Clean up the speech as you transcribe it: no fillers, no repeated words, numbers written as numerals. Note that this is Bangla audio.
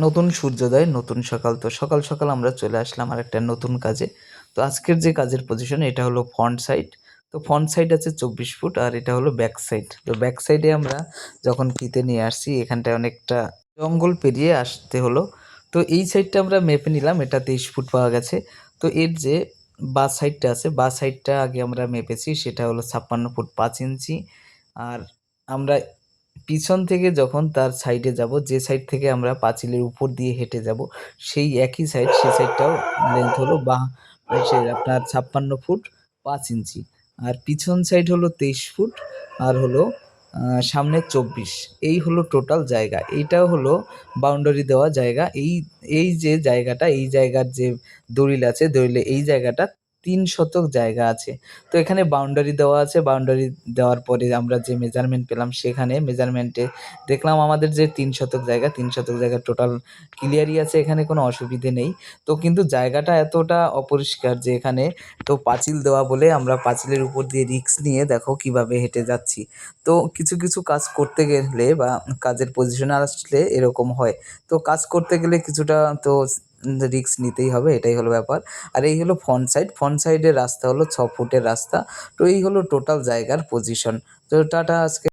নতুন সূর্যোদয়, নতুন সকাল। তো সকাল, সকাল আমরা চলে আসলাম আরেকটা নতুন কাজে। তো আজকের যে কাজের পজিশন এটা হলো ফ্রন্ট সাইড। তো ফ্রন্ট সাইড আছে ২৪ ফুট আর এটা হলো ব্যাক সাইড। তো ব্যাক সাইডে আমরা যখন ফিতে নিয়ে আসছি এখানটায় অনেকটা জঙ্গল পেরিয়ে আসতে হলো। তো এই সাইডটা আমরা মেপে নিলাম, এটা ২৩ ফুট পাওয়া গেছে। তো এর যে বাঁ সাইডটা আছে, বাঁ সাইডটা আগে আমরা মেপেছি সেটা হলো ৫৬ ফুট ৫ ইঞ্চি। আর আমরা পিছন থেকে যখন তার সাইডে যাব, যে সাইড থেকে আমরা পাঁচিলের উপর দিয়ে হেঁটে যাব, সেই একই সাইড, সে সাইডটাও লেন্থ হলো আপনার ৫৬ ফুট ৫ ইঞ্চি। আর পিছন সাইড হলো ২৩ ফুট আর হলো সামনে ২৪। এই হলো টোটাল জায়গা। এইটাও হলো বাউন্ডারি দেওয়া জায়গা। এই যে জায়গাটা, এই জায়গার যে দলিল আছে, দলিলে এই জায়গাটা ৩ শতক জায়গা আছে। তো এখানে বাউন্ডারি দেওয়া আছে। বাউন্ডারি দেওয়ার পরে আমরা যে মেজারমেন্ট পেলাম, সেখানে মেজারমেন্টে দেখলাম আমাদের যে ৩ শতক জায়গা, ৩ শতক জায়গা টোটাল ক্লিয়ারই আছে, এখানে কোনো অসুবিধে নেই। তো কিন্তু জায়গাটা এতটা অপরিষ্কার যে এখানে তো পাঁচিল দেওয়া বলে আমরা পাঁচিলের উপর দিয়ে রিস্ক নিয়ে দেখো কিভাবে হেঁটে যাচ্ছি। তো কিছু, কিছু কাজ করতে গেলে বা কাজের পজিশনে আসলে এরকম হয়। তো কাজ করতে গেলে কিছুটা তো রিস্ক নিতেই হবে, এটাই হলো ব্যাপার। আর এই হলো ফ্রন্ট সাইড। ফ্রন্ট সাইডের রাস্তা হলো ৬ ফুটের রাস্তা। তো এই হলো টোটাল জায়গার পজিশন। তো টাটা আজকে।